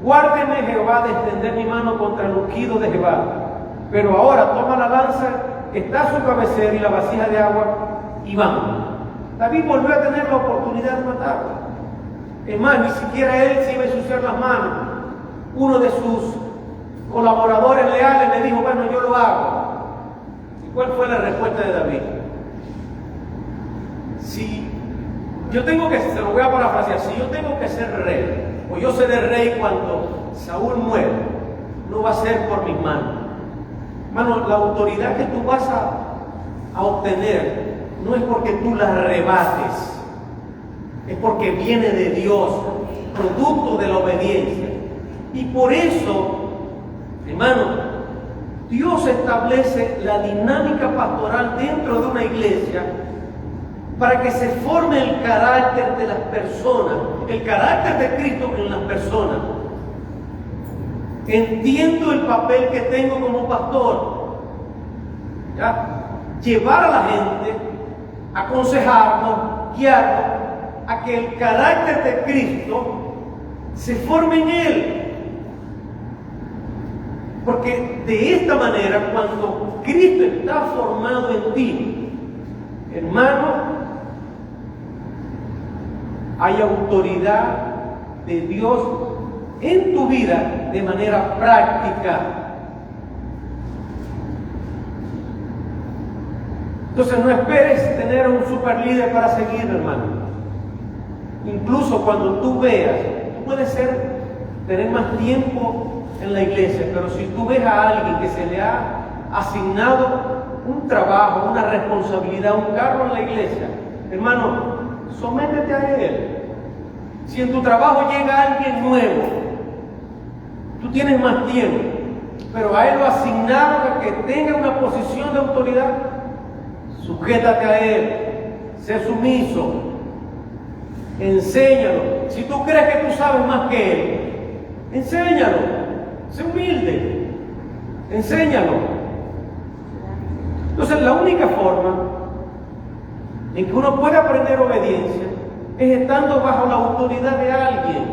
guárdeme Jehová de extender mi mano contra el ungido de Jehová. Pero ahora toma la lanza que está a su cabecera y la vasija de agua, y vamos. David volvió a tener la oportunidad de matarlo. Es más, ni siquiera él se iba a ensuciar las manos. Uno de sus colaboradores leales le dijo: bueno, yo lo hago. ¿Y cuál fue la respuesta de David? Si yo tengo que, se lo voy a parafrasear, si yo tengo que ser rey, o yo seré rey cuando Saúl muera, no va a ser por mis manos. Hermano, la autoridad que tú vas a obtener no es porque tú la arrebates, es porque viene de Dios, producto de la obediencia. Y por eso, hermano, Dios establece la dinámica pastoral dentro de una iglesia para que se forme el carácter de las personas, el carácter de Cristo en las personas. Entiendo el papel que tengo como pastor, ¿ya? Llevar a la gente, aconsejarnos, guiarnos a que el carácter de Cristo se forme en él. Porque de esta manera, cuando Cristo está formado en ti, hermano, hay autoridad de Dios en tu vida de manera práctica. Entonces no esperes tener un super líder para seguir, hermano. Incluso cuando tú veas, tú puedes tener más tiempo en la iglesia, pero si tú ves a alguien que se le ha asignado un trabajo, una responsabilidad, un cargo en la iglesia, hermano, sométete a él. Si en tu trabajo llega alguien nuevo, tú tienes más tiempo, pero a él lo asignaron a que tenga una posición de autoridad, sujétate a él, sé sumiso, enséñalo. Si tú crees que tú sabes más que él, enséñalo, sé humilde, enséñalo. Entonces la única forma en que uno puede aprender obediencia es estando bajo la autoridad de alguien.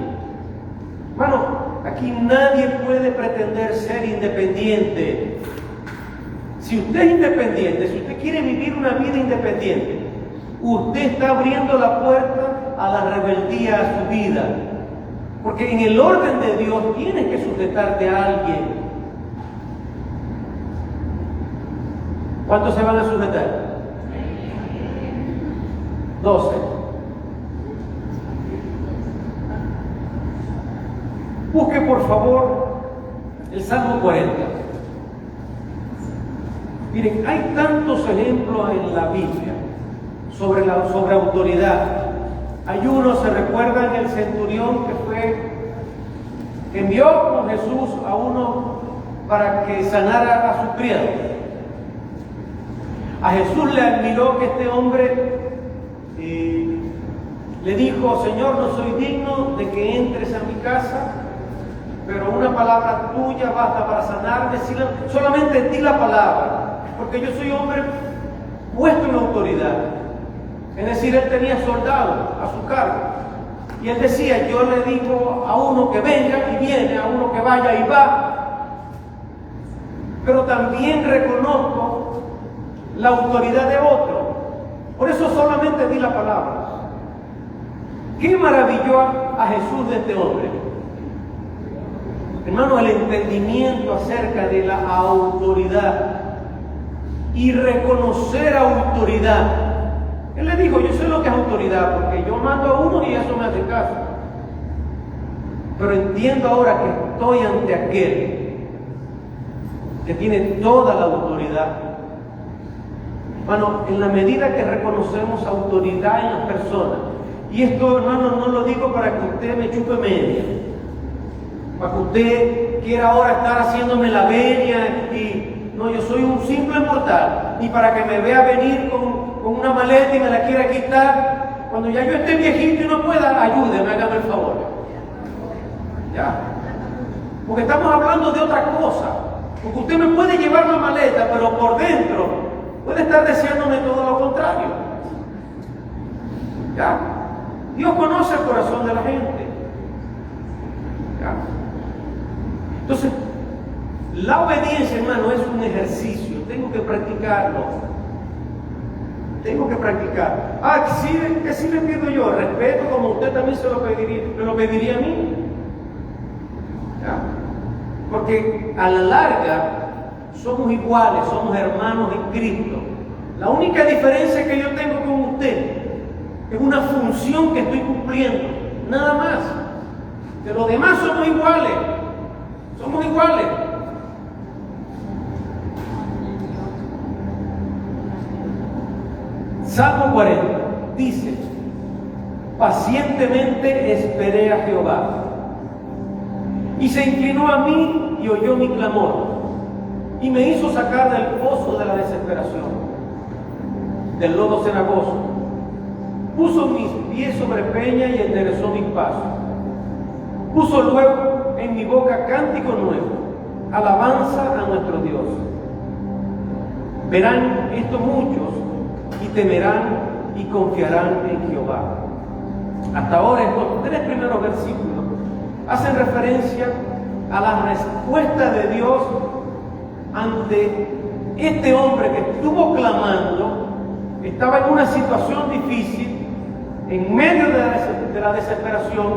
Hermano, aquí nadie puede pretender ser independiente. Si usted es independiente, si usted quiere vivir una vida independiente, usted está abriendo la puerta a la rebeldía a su vida. Porque en el orden de Dios tienes que sujetarte a alguien. ¿Cuántos se van a sujetar? 12. Busque por favor el Salmo 40. Miren, hay tantos ejemplos en la Biblia sobre autoridad. Hay uno, se recuerdan, el centurión que envió con Jesús a uno para que sanara a su criado. A Jesús le admiró que este hombre le dijo: Señor, no soy digno de que entres a mi casa, pero una palabra tuya basta para sanarme. Solamente di la palabra, porque yo soy hombre puesto en autoridad. Es decir, él tenía soldados a su cargo. Y él decía: yo le digo a uno que venga y viene, a uno que vaya y va. Pero también reconozco la autoridad de otro. Por eso solamente di la palabra. ¿Qué maravilló a Jesús de este hombre? Hermano, el entendimiento acerca de la autoridad y reconocer autoridad. Él le dijo: yo sé lo que es autoridad, porque yo mando a uno y eso me hace caso. Pero entiendo ahora que estoy ante aquel que tiene toda la autoridad. Hermano, en la medida que reconocemos autoridad en las personas, y esto, hermano, no lo digo para que usted me chupe media, para que usted quiera ahora estar haciéndome la venia, y no, yo soy un simple mortal, ni para que me vea venir con una maleta y me la quiera quitar. Cuando ya yo esté viejito y no pueda, ayúdeme, hágame el favor. Ya. Porque estamos hablando de otra cosa. Porque usted me puede llevar la maleta, pero por dentro puede estar deseándome todo lo contrario. ¿Ya? Dios conoce el corazón de la gente. ¿Ya? Entonces, la obediencia, hermano, es un ejercicio. Tengo que practicarlo. Tengo que practicar. Que sí le pido yo respeto, como usted también me lo pediría a mí. ¿Ya? Porque a la larga somos iguales, somos hermanos en Cristo. La única diferencia que yo tengo con usted es una función que estoy cumpliendo, nada más. De los demás somos iguales, somos iguales. Salmo 40 dice: pacientemente esperé a Jehová, y se inclinó a mí y oyó mi clamor, y me hizo sacar del pozo de la desesperación, del lodo cenagoso. Puso mis pies sobre peña y enderezó mis pasos. Puso luego en mi boca cántico nuevo, alabanza a nuestro Dios. Verán esto muchos y temerán y confiarán en Jehová. Hasta ahora estos 3 primeros versículos hacen referencia a la respuesta de Dios ante este hombre que estuvo clamando, estaba en una situación difícil, en medio de la desesperación,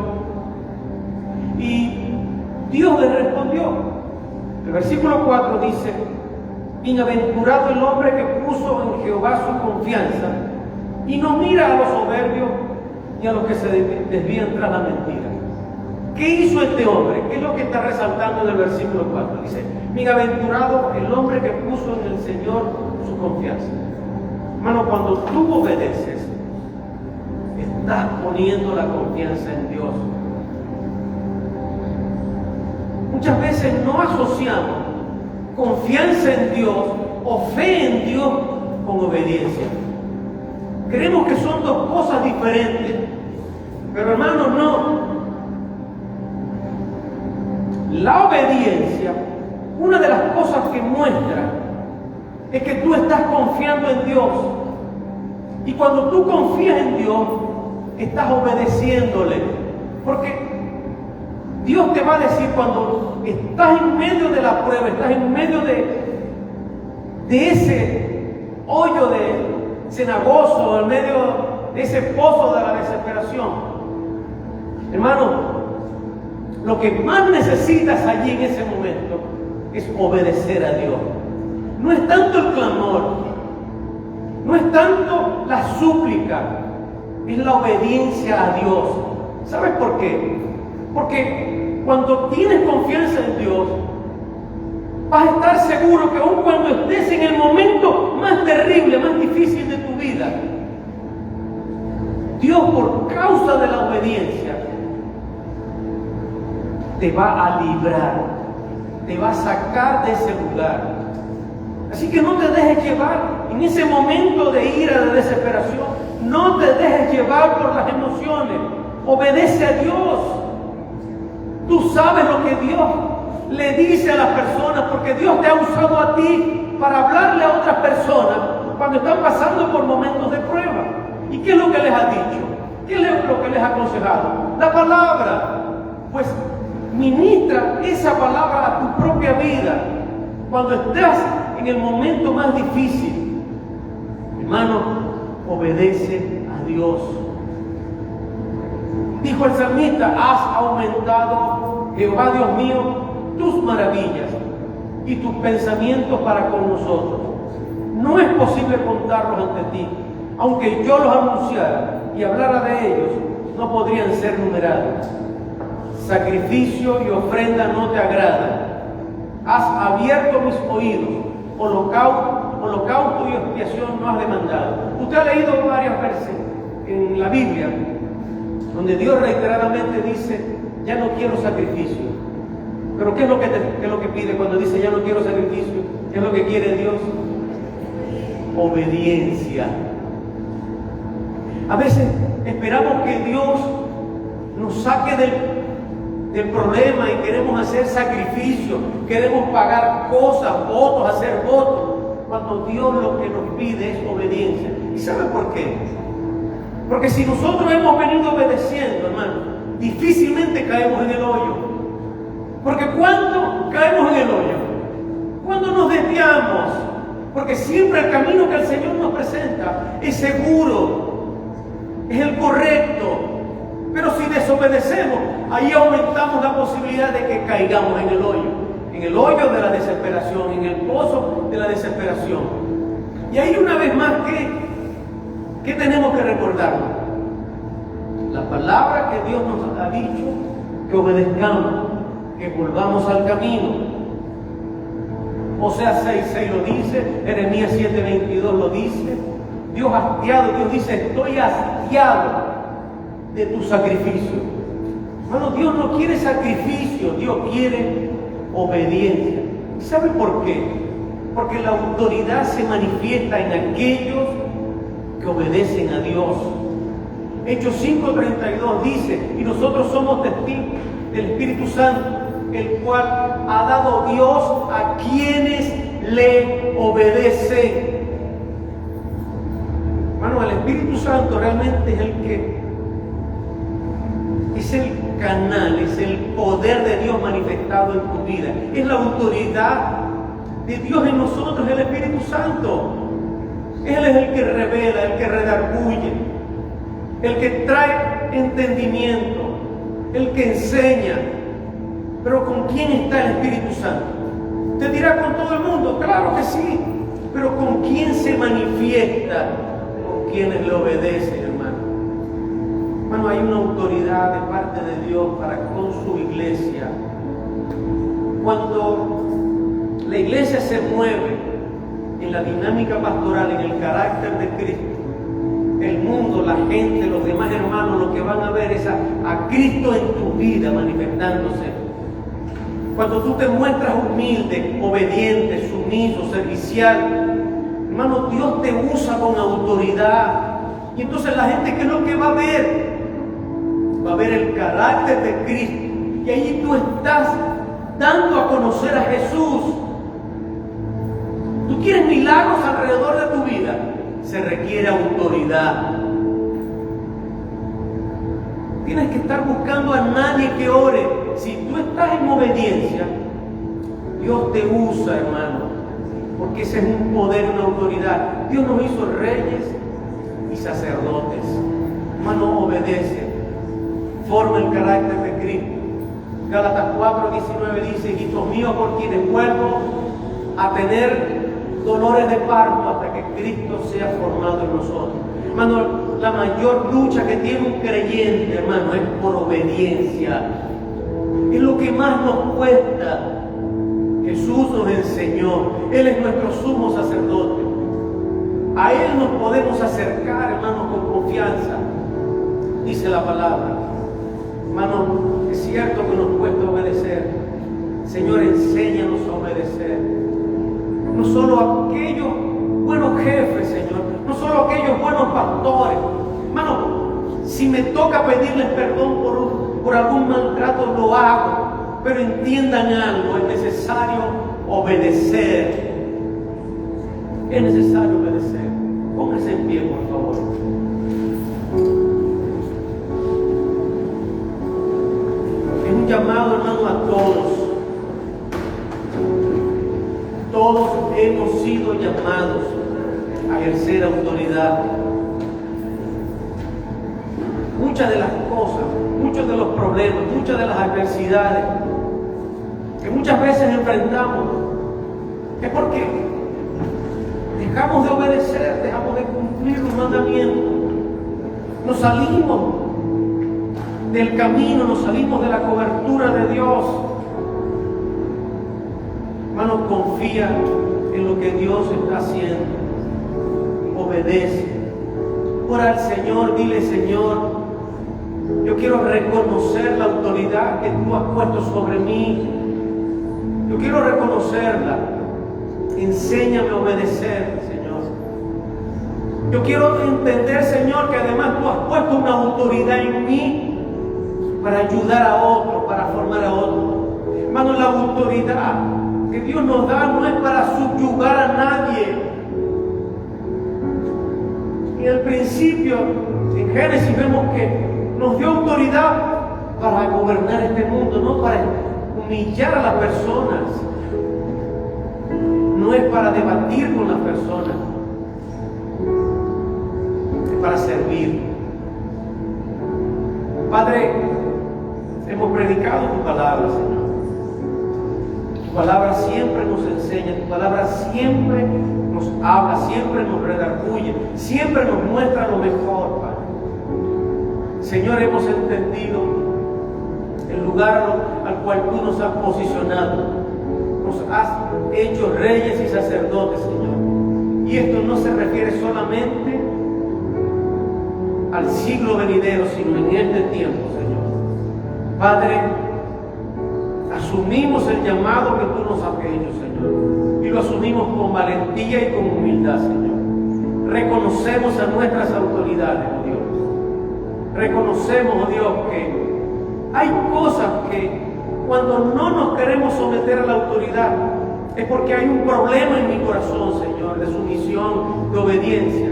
y Dios le respondió. El versículo 4 dice: bienaventurado el hombre que puso en Jehová su confianza y no mira a los soberbios ni a los que se desvían tras la mentira. ¿Qué hizo este hombre? ¿Qué es lo que está resaltando en el versículo 4? Dice: bienaventurado el hombre que puso en el Señor su confianza. Hermano, cuando tú obedeces, estás poniendo la confianza en Dios. Muchas veces no asociamos confianza en Dios o fe en Dios con obediencia. Creemos que son dos cosas diferentes, pero hermanos, no. La obediencia, una de las cosas que muestra es que tú estás confiando en Dios. Y cuando tú confías en Dios, estás obedeciéndole. Porque Dios te va a decir, cuando estás en medio de la prueba, estás en medio de ese hoyo de cenagoso, en medio de ese pozo de la desesperación, hermano, lo que más necesitas allí en ese momento es obedecer a Dios. No es tanto el clamor, no es tanto la súplica, es la obediencia a Dios. ¿Sabes por qué? Porque cuando tienes confianza en Dios, Vas a estar seguro que aun cuando estés en el momento más terrible, más difícil de tu vida, Dios, por causa de la obediencia, te va a librar, te va a sacar de ese lugar. Así que no te dejes llevar en ese momento de ira, de desesperación. No te dejes llevar por las emociones. Obedece a Dios. Tú sabes lo que Dios le dice a las personas, porque Dios te ha usado a ti para hablarle a otras personas cuando están pasando por momentos de prueba. ¿Y qué es lo que les ha dicho? ¿Qué es lo que les ha aconsejado? La palabra. Pues ministra esa palabra a tu propia vida cuando estás en el momento más difícil. Hermano, obedece a Dios. Dijo el salmista: has aumentado, Jehová Dios mío, tus maravillas y tus pensamientos para con nosotros. No es posible contarlos ante ti. Aunque yo los anunciara y hablara de ellos, no podrían ser numerados. Sacrificio y ofrenda no te agradan. Has abierto mis oídos. Holocausto y expiación no has demandado. Usted ha leído varias veces en la Biblia donde Dios reiteradamente dice: ya no quiero sacrificio. Pero ¿qué es lo que pide cuando dice ya no quiero sacrificio? ¿Qué es lo que quiere Dios? Obediencia. A veces esperamos que Dios nos saque del problema y queremos hacer sacrificios, queremos pagar cosas, votos, hacer votos, cuando Dios lo que nos pide es obediencia. ¿Y sabe por qué? Porque si nosotros hemos venido obedeciendo, hermano, difícilmente caemos en el hoyo. Porque ¿cuándo caemos en el hoyo? Cuando nos desviamos. Porque siempre el camino que el Señor nos presenta es seguro, es el correcto. Pero si desobedecemos, ahí aumentamos la posibilidad de que caigamos en el hoyo de la desesperación, en el pozo de la desesperación. Y ahí una vez más, ¿qué tenemos que recordar? La palabra que Dios nos ha dicho, que obedezcamos, que volvamos al camino. Oseas 6:6 lo dice, Jeremías 7:22 lo dice. Dios dice: estoy hastiado de tu sacrificio. Hermano, Dios no quiere sacrificio, Dios quiere obediencia. ¿Y sabe por qué? Porque la autoridad se manifiesta en aquellos que obedecen a Dios. Hechos 5:32 dice: y nosotros somos testigos del Espíritu Santo, el cual ha dado Dios a quienes le obedecen. Hermano, el Espíritu Santo realmente es el canal, es el poder de Dios manifestado en tu vida. Es la autoridad de Dios en nosotros, el Espíritu Santo. Él es el que revela, el que redarguye, el que trae entendimiento, el que enseña. Pero ¿con quién está el Espíritu Santo? ¿Te dirá con todo el mundo? Claro que sí. Pero ¿con quién se manifiesta? Con quienes le obedecen, hermano. Hermano, hay una autoridad de parte de Dios para con su iglesia. Cuando la iglesia se mueve en la dinámica pastoral, en el carácter de Cristo, el mundo, la gente, los demás hermanos, lo que van a ver es a Cristo en tu vida manifestándose. Cuando tú te muestras humilde, obediente, sumiso, servicial, hermano, Dios te usa con autoridad. Y entonces la gente, ¿qué es lo que va a ver? Va a ver el carácter de Cristo. Y allí tú estás dando a conocer a Jesús. ¿Tú quieres milagros alrededor de tu vida? Se requiere autoridad. Tienes que estar buscando a nadie que ore. Si tú estás en obediencia, Dios te usa, hermano, porque ese es un poder, una autoridad. Dios nos hizo reyes y sacerdotes. Hermano, obedece, forma el carácter de Cristo. Gálatas 4:19 dice: hijitos míos, por quienes vuelvo a tener dolores de parto hasta que Cristo sea formado en nosotros. Hermano, la mayor lucha que tiene un creyente, hermano, es por obediencia. Es lo que más nos cuesta. Jesús nos enseñó. Él es nuestro sumo sacerdote. A Él nos podemos acercar, hermanos, con confianza. Dice la palabra. Hermanos, es cierto que nos cuesta obedecer. Señor, enséñanos a obedecer. No solo aquellos buenos jefes, Señor. No solo aquellos buenos pastores. Hermano, si me toca pedirles perdón por algún maltrato, lo hago. Pero entiendan algo, es necesario obedecer. Es necesario obedecer. Póngase en pie, por favor. Es un llamado, hermano, a todos. Todos hemos sido llamados a ejercer autoridad. Muchas de las cosas, muchos de los problemas, muchas de las adversidades que muchas veces enfrentamos es porque dejamos de obedecer, dejamos de cumplir los mandamientos. Nos salimos del camino, nos salimos de la cobertura de Dios. Hermano, confía en lo que Dios está haciendo. Obedece. Ora al Señor, dile: Señor, yo quiero reconocer la autoridad que tú has puesto sobre mí. Yo quiero reconocerla. Enséñame a obedecer, Señor. Yo quiero entender, Señor, que además tú has puesto una autoridad en mí para ayudar a otro, para formar a otro. Hermano, la autoridad que Dios nos da no es para subyugar a nadie. En el principio, en Génesis, vemos que nos dio autoridad para gobernar este mundo, no para humillar a las personas. No es para debatir con las personas, es para servir. Padre, hemos predicado tu palabra, Señor. Tu palabra siempre nos enseña, tu palabra siempre nos habla, siempre nos redarguye, siempre nos muestra lo mejor, Padre. Señor, hemos entendido el lugar al cual tú nos has posicionado. Nos has hecho reyes y sacerdotes, Señor. Y esto no se refiere solamente al siglo venidero, sino en este tiempo, Señor. Padre, asumimos el llamado que tú nos has hecho, Señor. Y lo asumimos con valentía y con humildad, Señor. Reconocemos a nuestras autoridades, oh Dios. Reconocemos, oh Dios, que hay cosas que cuando no nos queremos someter a la autoridad es porque hay un problema en mi corazón, Señor, de sumisión, de obediencia.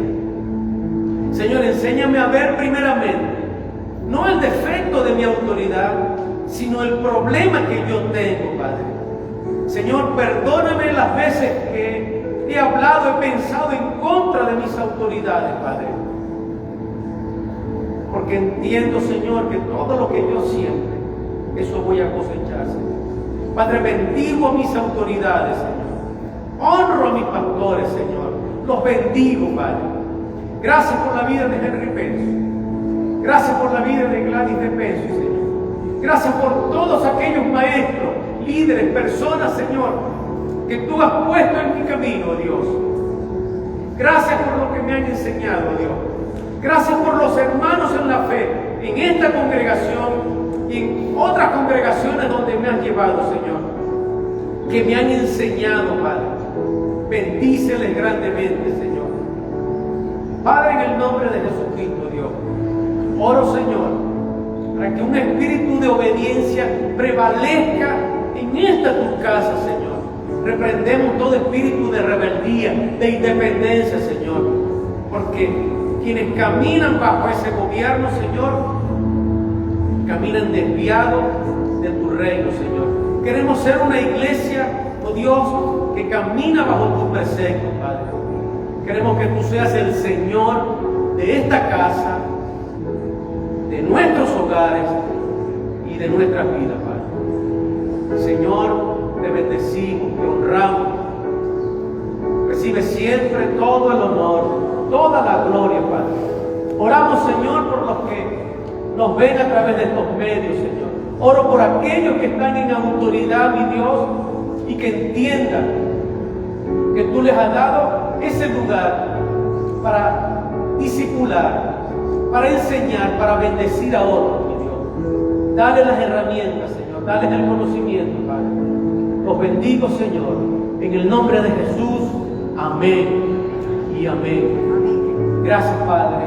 Señor, enséñame a ver primeramente no el defecto de mi autoridad, sino el problema que yo tengo, Padre. Señor, perdóname las veces que he hablado, he pensado en contra de mis autoridades, Padre. Porque entiendo, Señor, que todo lo que yo siembre, eso voy a cosechar, Señor. Padre, bendigo a mis autoridades, Señor. Honro a mis pastores, Señor. Los bendigo, Padre. Gracias por la vida de Henry Penso. Gracias por la vida de Gladys de Penso, Señor. Gracias por todos aquellos maestros, líderes, personas, Señor, que tú has puesto en mi camino, Dios. Gracias por lo que me han enseñado, Dios. Gracias por los hermanos en la fe, en esta congregación y en otras congregaciones donde me has llevado, Señor, que me han enseñado, Padre. Bendíceles grandemente, Señor. Padre, en el nombre de Jesucristo, Dios, oro, Señor, para que un espíritu de obediencia prevalezca en esta tu casa, Señor. Reprendemos todo espíritu de rebeldía, de independencia, Señor, porque quienes caminan bajo ese gobierno, Señor, caminan desviados de tu reino, Señor. Queremos ser una iglesia, oh Dios, que camina bajo tus preceptos, Padre. Queremos que tú seas el Señor de esta casa, de nuestros hogares y de nuestras vidas, Padre. Señor, te bendecimos, te honramos. Recibe siempre todo el honor, toda la gloria, Padre. Oramos, Señor, por los que nos ven a través de estos medios, Señor. Oro por aquellos que están en autoridad, mi Dios, y que entiendan que tú les has dado ese lugar para discipular, para enseñar, para bendecir a otros, mi Dios. Dale las herramientas, Señor, dale el conocimiento, Padre. Los bendigo, Señor, en el nombre de Jesús. Amén y amén. Gracias, Padre.